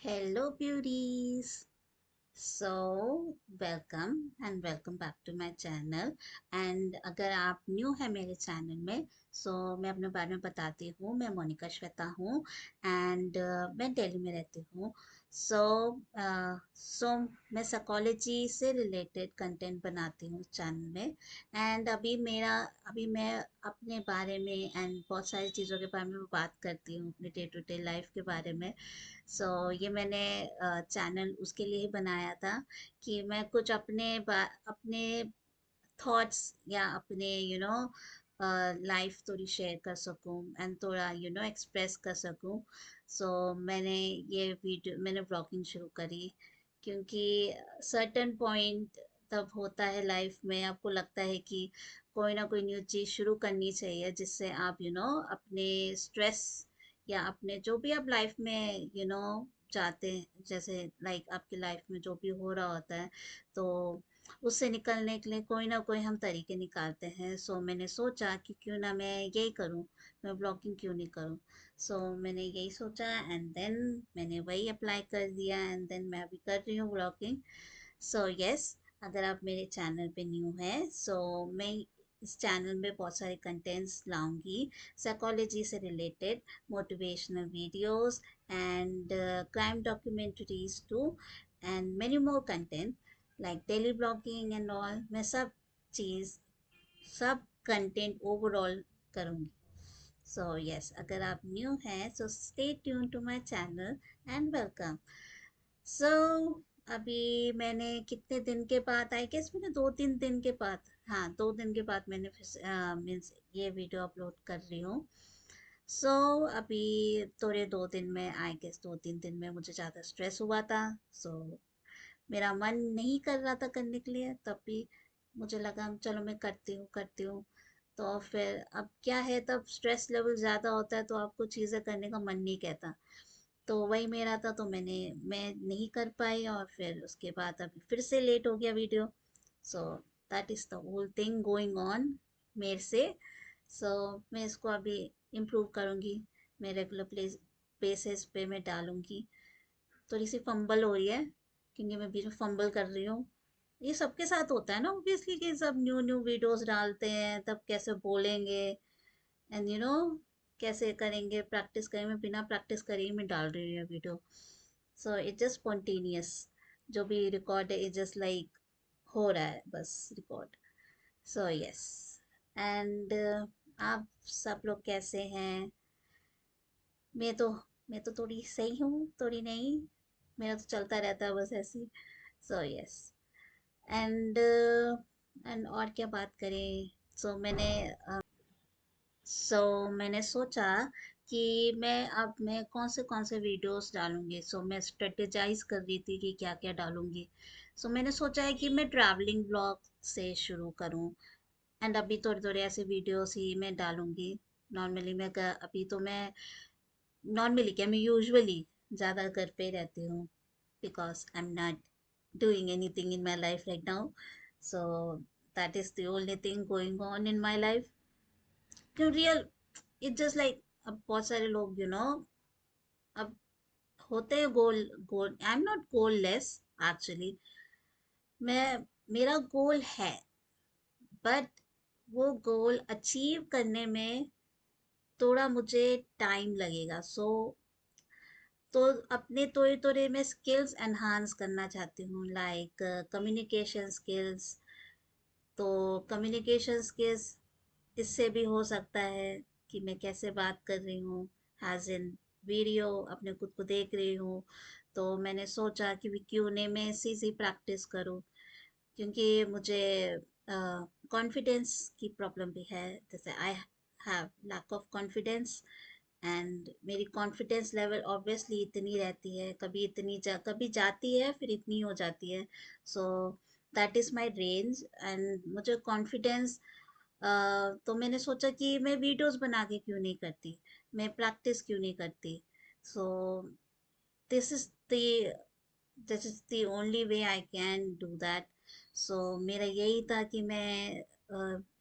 Hello, beauties. So, welcome back to my channel. And अगर आप new है मेरे चैनल में मैं अपने बारे में बताती हूँ। मैं मोनिका श्वेता हूँ एंड मैं दिल्ली में रहती हूँ। सो सो मैं साइकोलॉजी से रिलेटेड कंटेंट बनाती हूँ चैनल में। एंड अभी मैं अपने बारे में एंड बहुत सारी चीज़ों के बारे में बात करती हूँ, अपने डे टू डे लाइफ के बारे में। ये मैंने चैनल उसके लिए ही बनाया था कि मैं कुछ अपने थॉट्स या अपने लाइफ थोड़ी शेयर कर सकूं एंड थोड़ा एक्सप्रेस कर सकूं। मैंने व्लॉगिंग शुरू करी क्योंकि सर्टेन पॉइंट तब होता है लाइफ में, आपको लगता है कि कोई ना कोई न्यू चीज़ शुरू करनी चाहिए जिससे आप अपने स्ट्रेस या अपने जो भी आप लाइफ में चाहते हैं, जैसे लाइक आपकी लाइफ में जो भी हो रहा होता है, तो उससे निकलने के लिए कोई ना कोई हम तरीके निकालते हैं। मैंने सोचा कि क्यों ना मैं यही करूं, मैं ब्लॉगिंग क्यों नहीं करूं। मैंने यही सोचा एंड देन मैंने वही अप्लाई कर दिया एंड देन मैं अभी कर रही हूँ ब्लॉगिंग। यस, अगर आप मेरे चैनल पे न्यू है, मैं इस चैनल में बहुत सारे कंटेंट्स लाऊंगी, साइकोलॉजी से related, motivational videos and crime documentaries to and many more content like daily blogging and all. मैं चीज़ सब कंटेंट ओवरऑल करूँगी। यस, अगर आप न्यू हैं stay tuned to my channel and welcome. So अभी मैंने कितने दिन के बाद, आई गेस मैंने 2-3 दिन के बाद, हाँ 2 दिन के बाद मैंने मीन्स ये वीडियो अपलोड कर रही हूँ। सो अभी थोड़े 2 दिन में, आई गेस 2-3 दिन में मुझे ज़्यादा स्ट्रेस हुआ था। सो मेरा मन नहीं कर रहा था करने के लिए, तब भी मुझे लगा चलो मैं करती हूँ। तो फिर अब क्या है, तब स्ट्रेस लेवल ज़्यादा होता है तो आपको चीज़ें करने का मन नहीं कहता। तो वही मेरा था, तो मैं नहीं कर पाई और फिर उसके बाद अभी फिर से लेट हो गया video. So that is the whole thing going on मेरे से। मैं इसको अभी इम्प्रूव करूँगी, मैं रेगुलर बेसिस पे मैं डालूँगी। थोड़ी सी फंबल हो रही है क्योंकि मैं बीच में फंबल कर रही हूँ। ये सबके साथ होता है ना ऑब्वियसली, कि सब न्यू न्यू वीडियोस डालते हैं तब कैसे बोलेंगे एंड कैसे करेंगे, प्रैक्टिस करेंगे, बिना प्रैक्टिस करे ही मैं डाल रही हूँ वीडियो। इट जस्ट स्पॉन्टेनियस, जो भी रिकॉर्ड है इट जस्ट लाइक हो रहा है बस रिकॉर्ड। यस, एंड आप सब लोग कैसे हैं? मैं तो मैं तो थोड़ी सही हूँ, थोड़ी नहीं, मेरा तो चलता रहता है बस ऐसे ही। यस, एंड एंड और क्या बात करें। मैंने सोचा कि मैं कौन से वीडियोस डालूंगी। मैं स्ट्रेटेजाइज कर रही थी कि क्या क्या डालूंगी। मैंने सोचा है कि मैं ट्रैवलिंग ब्लॉग से शुरू करूं एंड अभी थोड़े थोड़े ऐसे वीडियोस ही मैं डालूंगी। नॉर्मली अभी तो मैं नॉर्मली क्या, मैं यूजुअली ज़्यादा घर पे ही रहती हूँ because I am not doing anything in my life right now. So that is the only thing going on in my life. क्यों रियल, इट जस्ट लाइक, अब बहुत सारे लोग अब होते हैं goal goal, I am not goalless actually. मैं मेरा गोल है, बट वो गोल अचीव करने में थोड़ा मुझे टाइम लगेगा। तो अपने थोड़े थोड़े मैं स्किल्स एनहांस करना चाहती हूँ, लाइक कम्युनिकेशन स्किल्स। तो कम्युनिकेशन स्किल्स इससे भी हो सकता है कि मैं कैसे बात कर रही हूँ, एज इन वीडियो अपने खुद को देख रही हूँ। तो मैंने सोचा कि भी क्यों नहीं मैं इसी से प्रैक्टिस करूँ, क्योंकि मुझे कॉन्फिडेंस की प्रॉब्लम भी है। जैसे I have lack of confidence and मेरी कॉन्फिडेंस लेवल ऑब्वियसली इतनी रहती है, कभी जाती है फिर इतनी हो जाती है। सो that is my range and मुझे कॉन्फिडेंस, तो मैंने सोचा कि मैं वीडियोस बना के क्यों नहीं करती, मैं प्रैक्टिस क्यों नहीं करती। So this is the this is the only way I can do that. मेरा यही था कि मैं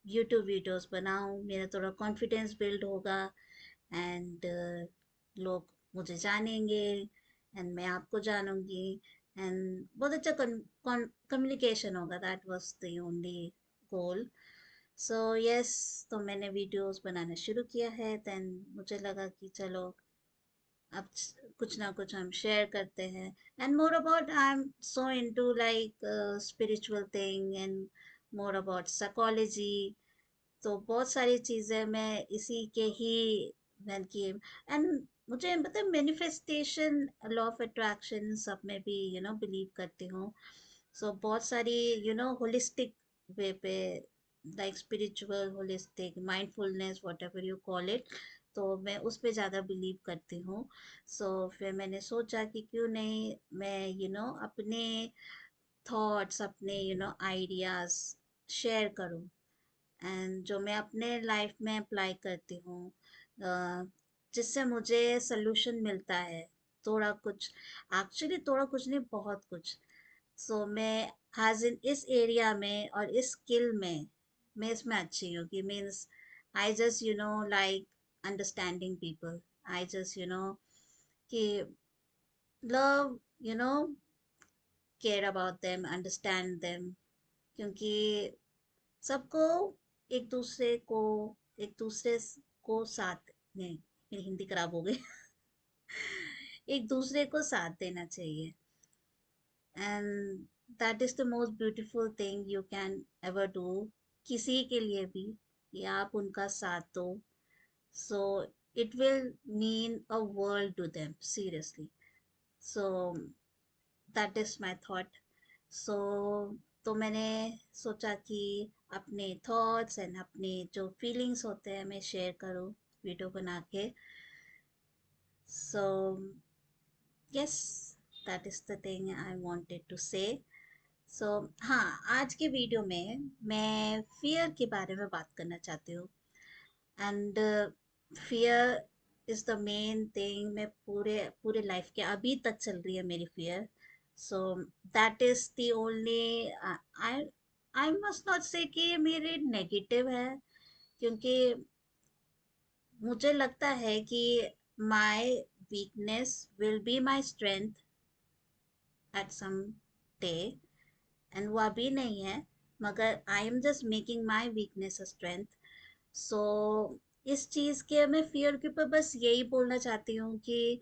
यूट्यूब वीडियोस बनाऊं, मेरा थोड़ा कॉन्फिडेंस बिल्ड होगा एंड लोग मुझे जानेंगे एंड मैं आपको जानूंगी, एंड बहुत अच्छा कम्युनिकेशन होगा। That was the only goal. So yes, तो मैंने वीडियोस बनाना शुरू किया है। देन मुझे लगा कि चलो अब कुछ ना कुछ हम शेयर करते हैं। And more about I am so into like spiritual thing and more about psychology. तो बहुत सारी चीज़ें मैं इसी के ही मन की। एंड मुझे मतलब मैनिफेस्टेशन, लॉ ऑफ अट्रैक्शन सब में भी बिलीव करती हूँ। सो बहुत सारी होलिस्टिक वे पे, like spiritual, holistic, mindfulness, what ever you call it. तो मैं उस पे ज़्यादा बिलीव करती हूँ। सो फिर मैंने सोचा कि क्यों नहीं मैं अपने थॉट्स, अपने आइडियाज़ शेयर करूँ, एंड जो मैं अपने लाइफ में अप्लाई करती हूँ, जिससे मुझे सल्यूशन मिलता है। थोड़ा कुछ, एक्चुअली थोड़ा कुछ नहीं, बहुत कुछ। सो मैं एज इन इस एरिया में और इस स्किल में मैं इसमें अच्छी हूँ कि means I just like understanding people. I just कि love, care about them, understand them. क्योंकि सबको, एक दूसरे को, एक दूसरे को साथ, नहीं, मेरी हिंदी खराब हो गई। एक दूसरे को साथ देना चाहिए, and that is the most beautiful thing you can ever do. किसी के लिए भी कि आप उनका साथ दो, so it will mean a world to them, seriously. So that is my thought. So तो मैंने सोचा कि अपने थॉट्स एंड अपने जो फीलिंग्स होते हैं मैं शेयर करूँ वीडियो बना के। So yes, that is the thing I wanted to say. So हाँ, आज के वीडियो में मैं फियर के बारे में बात करना चाहती हूँ। And fear is the main thing. मैं पूरे पूरे लाइफ के अभी तक चल रही है मेरी fear. So that is the only, I I must not से कि ये मेरे नेगेटिव है, क्योंकि मुझे लगता है कि my weakness will be my strength at some day, and वो अभी नहीं है, मगर I am just making my weakness a strength. So इस चीज़ के मैं फियर के ऊपर बस यही बोलना चाहती हूँ कि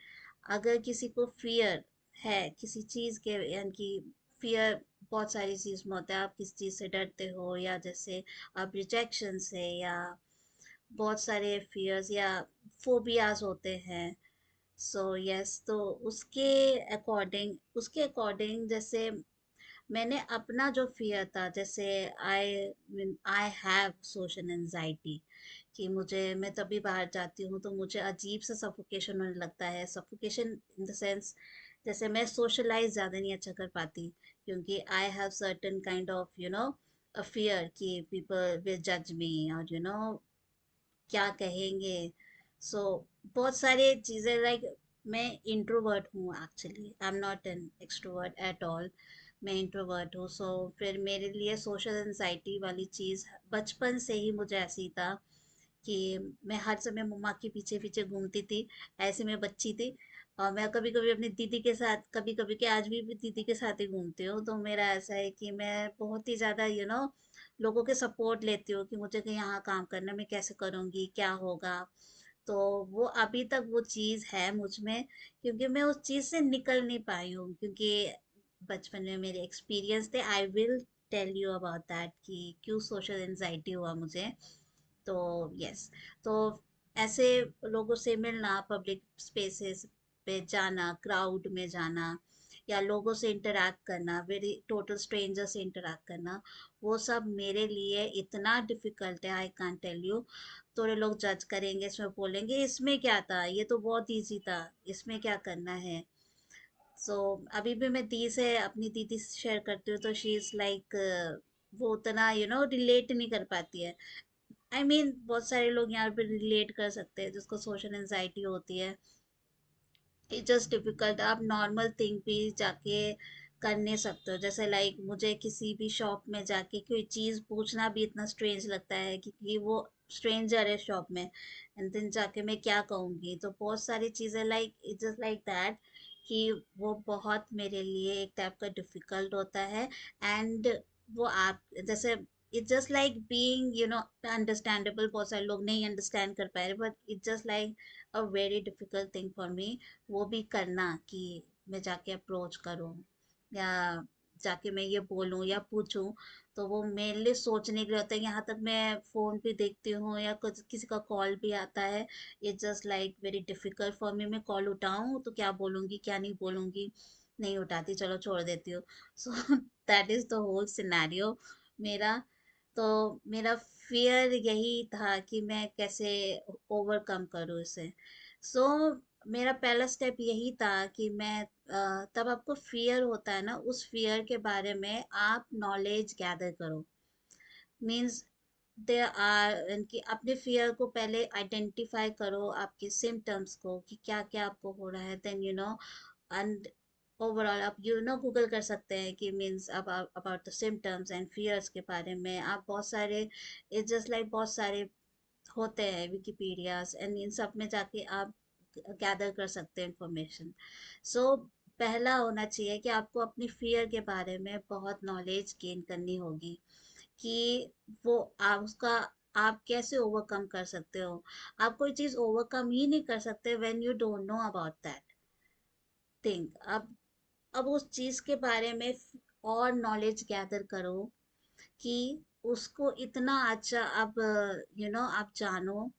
अगर किसी को फियर है किसी चीज़ के, यानी कि फियर बहुत सारी चीज़ में होता है। आप किस चीज़ से डरते हो, या जैसे आप रिजेक्शन से, या बहुत सारे फियर्स या फोबियाज होते हैं। सो यस, तो उसके अकॉर्डिंग जैसे मैंने अपना जो फियर था, जैसे आई आई हैव सोशल एंजाइटी, कि मुझे, मैं तभी बाहर जाती हूँ तो मुझे अजीब सा सफोकेशन होने लगता है। सफोकेशन इन द सेंस, जैसे मैं सोशलाइज ज़्यादा नहीं अच्छा कर पाती, क्योंकि I have certain kind of a fear कि पीपल विल जज मी, और क्या कहेंगे। सो बहुत सारे चीज़ें, लाइक मैं इंट्रोवर्ट हूँ actually, I am not an extrovert at all. मैं इंट्रोवर्ट हूँ। सो फिर मेरे लिए सोशल एंजाइटी वाली चीज़ बचपन से ही मुझे ऐसी था कि मैं हर समय मम्मा के पीछे पीछे घूमती थी। ऐसे मैं बच्ची थी, और मैं कभी कभी अपनी दीदी के साथ, कभी कभी के आज भी दीदी के साथ ही घूमती हूँ। तो मेरा ऐसा है कि मैं बहुत ही ज़्यादा लोगों के सपोर्ट लेती हूँ कि मुझे कहीं यहाँ काम करना, मैं कैसे करूँगी, क्या होगा। तो वो अभी तक वो चीज़ है मुझ में, क्योंकि मैं उस चीज़ से निकल नहीं पाई हूँ, क्योंकि बचपन में मेरे एक्सपीरियंस थे। I will tell you about that कि क्यों सोशल एंजाइटी हुआ मुझे। तो यस, तो ऐसे लोगों से मिलना, पब्लिक स्पेसेस पे जाना, क्राउड में जाना, या लोगों से इंटरेक्ट करना, वेरी टोटल स्ट्रेंजर से इंटरेक्ट करना, वो सब मेरे लिए इतना डिफिकल्ट है, आई कान टेल यू। थोड़े लोग जज करेंगे, इसमें बोलेंगे इसमें क्या था, ये तो बहुत इजी था, इसमें क्या करना है। सो अभी भी मैं दी से, अपनी दीदी से शेयर करती हूँ तो शी इज़ लाइक, वो उतना रिलेट नहीं कर पाती है। आई मीन बहुत सारे लोग यहाँ पे रिलेट कर सकते हैं जिसको सोशल एंजाइटी होती है। It's just difficult. आप नॉर्मल थिंग भी जाके कर नहीं सकते हो, जैसे लाइक मुझे किसी भी शॉप में जाके कोई चीज़ पूछना भी इतना स्ट्रेंज लगता है, क्योंकि वो स्ट्रेंजर है शॉप में, एंड देन जाके मैं क्या कहूँगी। तो बहुत सारी चीज़ें like it's just like that, कि वो बहुत मेरे लिए एक टाइप का डिफिकल्ट होता है। एंड वो आप जैसे it just like being understandable, बहुत सारे लोग नहीं अंडरस्टैंड कर पा रहे, but it just like a very difficult thing for me, वो भी करना कि मैं जाके अप्रोच करूं या जाके मैं ये बोलूं या पूछूं। तो वो मेनली सोचने के लिए होता है। यहाँ तक मैं फोन पे देखती हूँ या कुछ किसी का कॉल भी आता है, it's just like very difficult for me. मैं कॉल उठाऊं तो क्या बोलूंगी क्या नहीं बोलूंगी, नहीं उठाती, चलो छोड़ देती हूँ। So that is the whole scenario मेरा। तो मेरा फियर यही था कि मैं कैसे ओवरकम करूँ इसे। सो मेरा पहला स्टेप यही था कि मैं तब आपको फियर होता है ना, उस फियर के बारे में आप नॉलेज गैदर करो। मीन्स दे आर इनकी अपने फियर को पहले आइडेंटिफाई करो, आपके सिम्टम्स को कि क्या क्या आपको हो रहा है। देन एंड ओवरऑल आप गूगल कर सकते हैं कि means about the symptoms and fears के बारे में आप बहुत सारे, इट्स जस्ट लाइक बहुत सारे होते हैं विकिपीडियाज, एंड इन सब में जाके आप गैदर कर सकते हैं इंफॉर्मेशन। सो पहला होना चाहिए कि आपको अपनी फियर के बारे में बहुत नॉलेज गेन करनी होगी कि वो आप उसका आप कैसे ओवरकम कर सकते हो। आप कोई चीज ओवरकम ही नहीं कर सकते when you don't know about that thing. अब उस चीज के बारे में और नॉलेज गैदर करो कि उसको इतना अच्छा अब आप जानो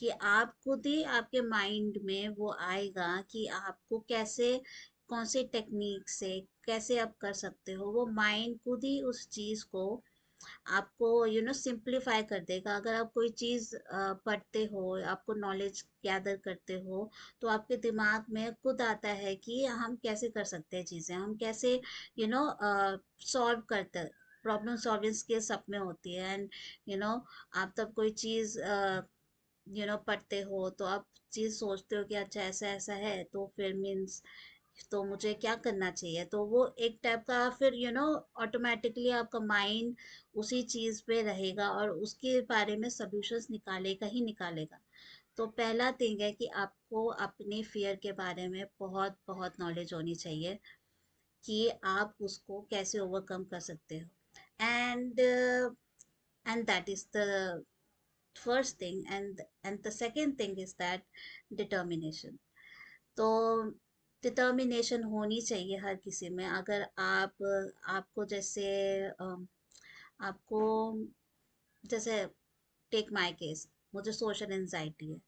कि आप खुद ही आपके माइंड में वो आएगा कि आपको कैसे, कौन से टेक्निक से कैसे आप कर सकते हो। वो माइंड खुद ही उस चीज को आपको सिंप्लीफाई कर देगा। अगर आप कोई चीज़ पढ़ते हो, आपको नॉलेज गैदर करते हो, तो आपके दिमाग में खुद आता है कि हम कैसे कर सकते हैं चीज़ें, हम कैसे सॉल्व करते, प्रॉब्लम सॉल्विंग स्किल्स सब में होती है। एंड यू नो आप तब कोई चीज़ पढ़ते हो तो आप चीज़ सोचते हो कि अच्छा ऐसा ऐसा है, तो फिर मीन्स तो मुझे क्या करना चाहिए। तो वो एक टाइप का फिर ऑटोमेटिकली आपका माइंड उसी चीज पे रहेगा और उसके बारे में सॉल्यूशंस निकालेगा ही निकालेगा। तो पहला थिंग है कि आपको अपने फियर के बारे में बहुत बहुत नॉलेज होनी चाहिए कि आप उसको कैसे ओवरकम कर सकते हो। And that is the first thing. And the second thing is that determination. तो डिटर्मिनेशन होनी चाहिए हर किसी में। अगर आपको जैसे आपको जैसे टेक माय केस, मुझे सोशल एंजाइटी है।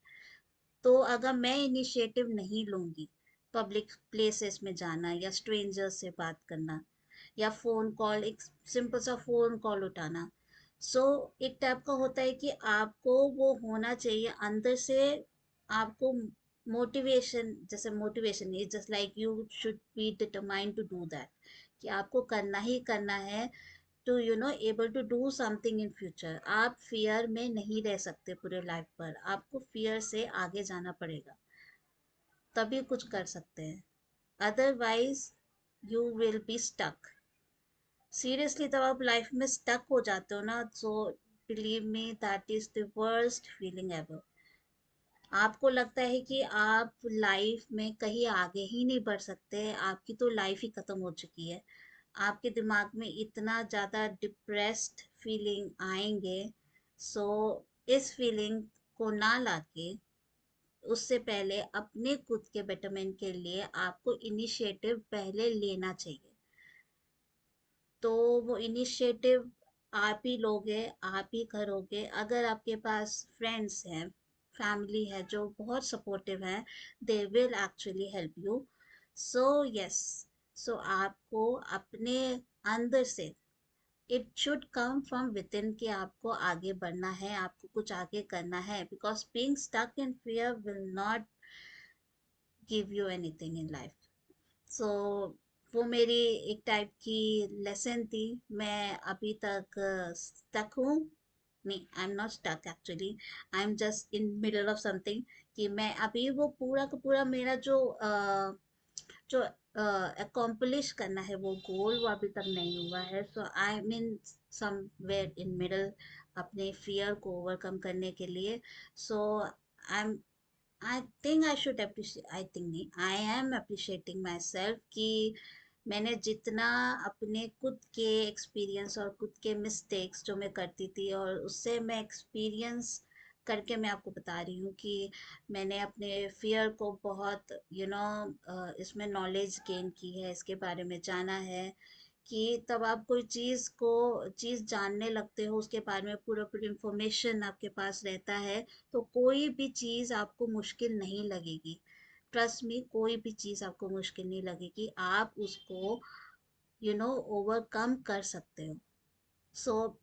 तो अगर मैं इनिशिएटिव नहीं लूंगी पब्लिक प्लेसेस में जाना या स्ट्रेंजर्स से बात करना या फोन कॉल, एक सिंपल सा फोन कॉल उठाना, सो एक टाइप का होता है कि आपको वो होना चाहिए अंदर से। आपको मोटिवेशन, जैसे motivation is just like you should be determined to do that, कि आपको करना ही करना है to able to do something in future. आप फियर में नहीं रह सकते पूरे लाइफ पर, आपको फियर से आगे जाना पड़ेगा, तभी कुछ कर सकते हैं। Otherwise you will be stuck. Seriously तब आप लाइफ में स्टक हो जाते हो ना, so believe me that is the worst feeling ever. आपको लगता है कि आप लाइफ में कहीं आगे ही नहीं बढ़ सकते, आपकी तो लाइफ ही खत्म हो चुकी है। आपके दिमाग में इतना ज़्यादा डिप्रेस्ड फीलिंग आएंगे। सो इस फीलिंग को ना लाके, उससे पहले अपने खुद के बेटरमेंट के लिए आपको इनिशिएटिव पहले लेना चाहिए। तो वो इनिशिएटिव आप ही लोगे, आप ही करोगे। अगर आपके पास फ्रेंड्स हैं, फैमिली है जो बहुत सपोर्टिव है, they will actually help you. So yes, so आपको अपने अंदर से, it should come from within, कि आपको आगे बढ़ना है, आपको कुछ आगे करना है, because being stuck in fear will not give you anything in life. So वो मेरी एक टाइप की लेसन थी। मैं अभी तक स्टक हूँ, नहीं I am not stuck actually, I am just in middle of something. कि मैं अभी वो पूरा का पूरा मेरा जो अकॉम्प्लिश करना है वो गोल, वो अभी तक नहीं हुआ है। So I mean somewhere in middle अपने फियर को ओवरकम करने के लिए। So I am I think I should appreciate, I think नहीं, I am appreciating myself कि मैंने जितना अपने खुद के एक्सपीरियंस और खुद के मिस्टेक्स जो मैं करती थी और उससे मैं एक्सपीरियंस करके मैं आपको बता रही हूँ कि मैंने अपने फियर को बहुत इसमें नॉलेज गेन की है, इसके बारे में जाना है कि तब आप कोई चीज़ जानने लगते हो, उसके बारे में पूरा पूरी इंफॉर्मेशन आपके पास रहता है, तो कोई भी चीज़ आपको मुश्किल नहीं लगेगी। ट्रस्ट मी, कोई भी चीज़ आपको मुश्किल नहीं लगेगी, आप उसको ओवरकम कर सकते हो। So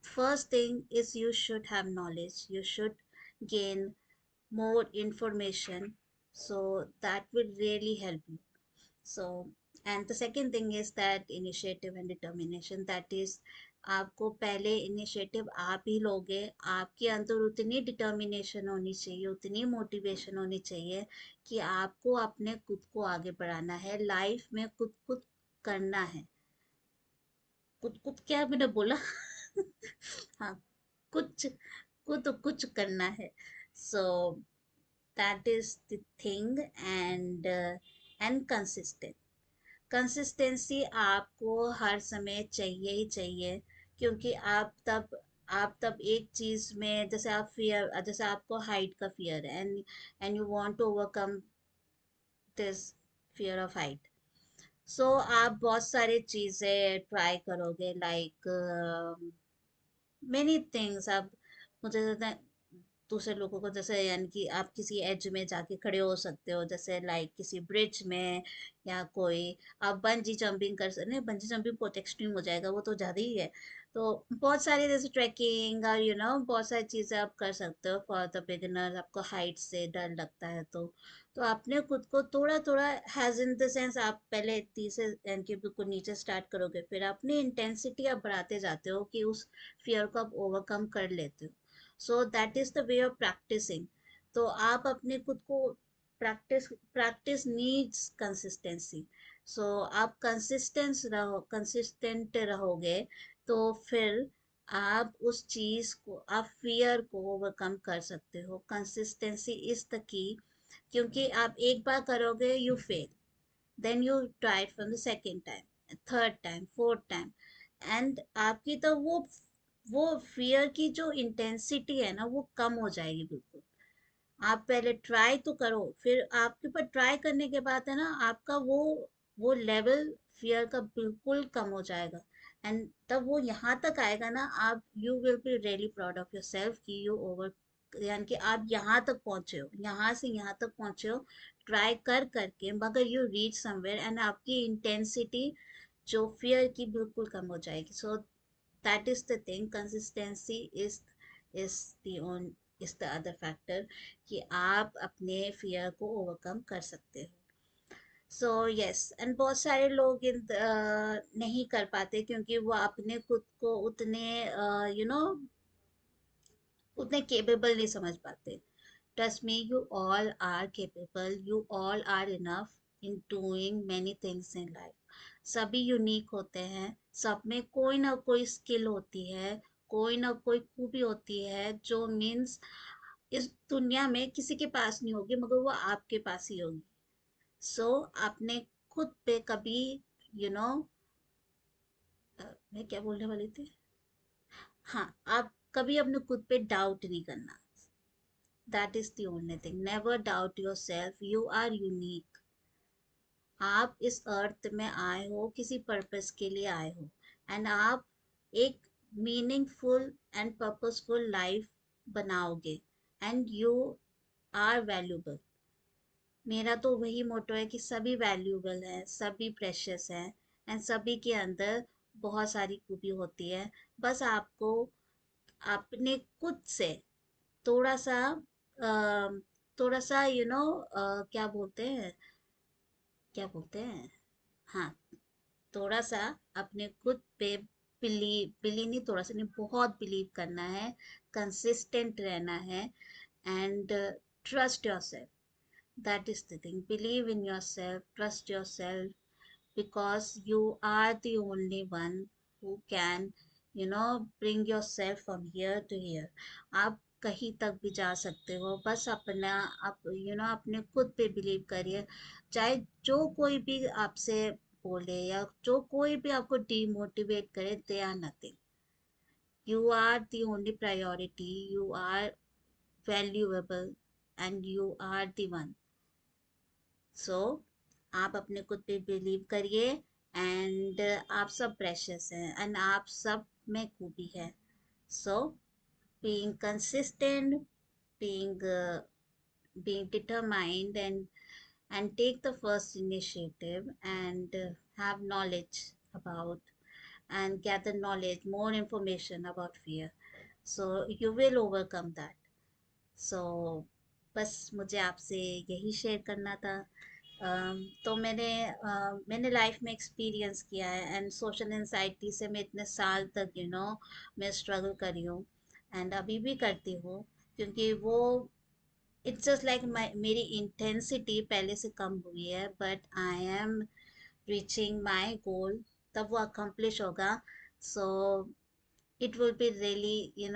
first thing is you should have knowledge, you should gain more information, so that will really help you. So, and the second thing is that initiative and determination, that is आपको पहले initiative आप ही लोगे, आपके अंदर उतनी determination होनी चाहिए, उतनी मोटिवेशन होनी चाहिए कि आपको अपने खुद को आगे बढ़ाना है, लाइफ में खुद खुद करना है। खुद खुद क्या मैंने बोला? हाँ, कुछ कुछ करना है। सो that is the thing, and consistent, consistency आपको हर समय चाहिए ही चाहिए, क्योंकि आप तब एक चीज में, जैसे आप फियर, जैसे आपको हाइट का फियर है, and you want to overcome this fear of height, so आप बहुत सारी चीजें ट्राई करोगे, लाइक मेनी थिंग्स। आप मुझे दूसरे लोगों को, जैसे यानी कि आप किसी एज में जाके खड़े हो सकते हो, जैसे लाइक किसी ब्रिज में, या कोई आप बंजी जंपिंग कर सकते, नहीं बंजी जंपिंग बहुत एक्सट्रीम हो जाएगा, वो तो ज़्यादा ही है। तो बहुत सारी जैसे ट्रैकिंग और बहुत सारी चीज़ें आप कर सकते हो फॉर द बिगिनर। आपको हाइट से डर लगता है तो आपने खुद को थोड़ा थोड़ा, हैज इन द सेंस, आप पहले 30 से यानी कि बिल्कुल नीचे स्टार्ट करोगे, फिर अपनी इंटेंसिटी आप बढ़ाते जाते हो कि उस फियर को आप ओवरकम कर लेते हो। So that is the way of practising. तो आप अपने खुद को, practice practice needs consistency. So आप कंसिस्टेंट रहोगे, तो फिर आप उस चीज को, आप फियर को ओवरकम कर सकते हो। कंसिस्टेंसी इज द की, क्योंकि आप एक बार करोगे, you fail, then you try from the second time, third time, fourth time, and आपकी तो वो फियर की जो इंटेंसिटी है ना, वो कम हो जाएगी बिल्कुल। आप पहले ट्राई तो करो, फिर आपके ऊपर ट्राई करने के बाद है ना, आपका वो लेवल फियर का बिल्कुल कम हो जाएगा, एंड तब वो यहाँ तक आएगा ना, आप you will be really proud of your self कि यू ओवर, यानी कि आप यहाँ तक पहुँचे हो, यहाँ से यहाँ तक पहुँचे हो ट्राई कर करके, मगर यू रीच समवेयर, एंड आपकी इंटेंसिटी जो फियर की बिल्कुल कम हो जाएगी। सो that is the thing, consistency is the on is the other factor कि आप अपने फियर को ओवरकम कर सकते हो। सो यस, एंड बहुत सारे लोग नहीं कर पाते, क्योंकि वो अपने खुद को उतने यू नो उतने केपेबल नहीं समझ पाते। Trust me, you all are capable, you all are enough in doing many things in life. सभी यूनिक होते हैं, सब में कोई ना कोई स्किल होती है, कोई ना कोई खूबी होती है, जो मीन्स इस दुनिया में किसी के पास नहीं होगी, मगर वो आपके पास ही होगी। सो आपने खुद पे कभी, यू you नो know, मैं क्या बोलने वाली थी, हाँ, आप कभी अपने खुद पे डाउट नहीं करना। That is the only thing. Never doubt yourself. You are unique. आप इस अर्थ में आए हो, किसी पर्पस के लिए आए हो, एंड आप एक मीनिंगफुल एंड पर्पसफुल लाइफ बनाओगे, एंड यू आर वैल्यूबल। मेरा तो वही मोटो है कि सभी वैल्यूबल है, सभी प्रेशियस है, एंड सभी के अंदर बहुत सारी खूबी होती है। बस आपको अपने खुद से थोड़ा सा थोड़ा सा क्या बोलते हैं, क्या बोलते हैं, हाँ, थोड़ा सा अपने खुद पे बिलीव नहीं, थोड़ा सा नहीं, बहुत बिलीव करना है, कंसिस्टेंट रहना है, and trust your self. That is the thing, believe in your self, trust your self, because you are the only one who can bring yourself from here to here। आप कहीं तक भी जा सकते हो। बस अपना आप अपने खुद पे बिलीव करिए। चाहे जो कोई भी आपसे बोले या जो कोई भी आपको डिमोटिवेट करे, they are nothing. You are the only priority. You are valuable and you are the one. So आप अपने खुद पे बिलीव करिए। एंड आप सब प्रेशियस हैं एंड आप सब में खूबी है। सो being consistent, being determined, and take the first initiative, and have knowledge about, and gather knowledge, more information about fear, so you will overcome that. So बस मुझे आपसे यही शेयर करना था। तो मैंने लाइफ में एक्सपीरियंस किया है एंड सोशल एंजाइटी से मैं इतने साल तक मैं स्ट्रगल करी हूँ एंड अभी भी करती हूँ। क्योंकि वो इट्स जस्ट लाइक मेरी इंटेंसिटी पहले से कम हुई है, but I am reaching my goal. तब वो अकम्प्लिश होगा। So it will be really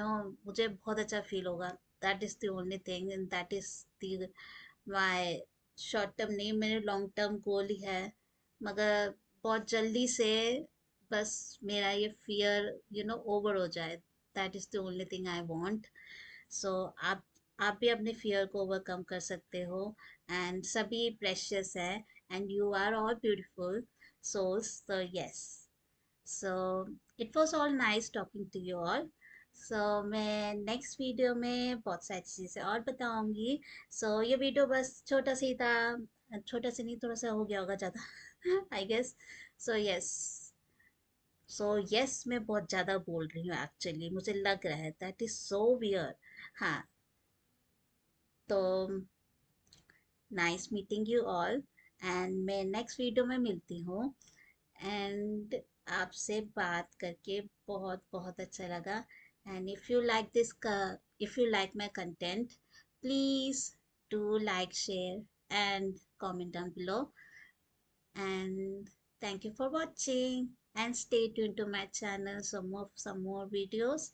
मुझे बहुत अच्छा फील होगा। That is the only thing and that is the my short term नहीं, मेरे लॉन्ग टर्म गोल ही है। मगर बहुत जल्दी से बस मेरा ये फियर ओवर हो जाए। That is the only thing I want. So आप भी अपने फियर को ओवरकम कर सकते हो। एंड सभी प्रेशियस है and you are all beautiful souls. So yes, so it was all nice talking to you all. So मैं नेक्स्ट वीडियो में बहुत सारी चीज़ें और बताऊंगी। सो ये वीडियो बस छोटा सा ही था। छोटा सा नहीं, थोड़ा सा हो गया होगा ज़्यादा I guess. So yes, so yes मैं बहुत ज़्यादा बोल रही हूँ एक्चुअली, मुझे लग रहा है दैट इज़ सो वियर। हाँ, तो nice meeting you all and मैं नेक्स्ट वीडियो में मिलती हूँ। एंड आपसे बात करके बहुत बहुत अच्छा लगा। And if you like my content, please do like, share and comment down below. And thank you for watching, and stay tuned to my channel, some more videos.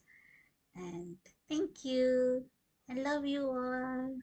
And thank you. I love you all.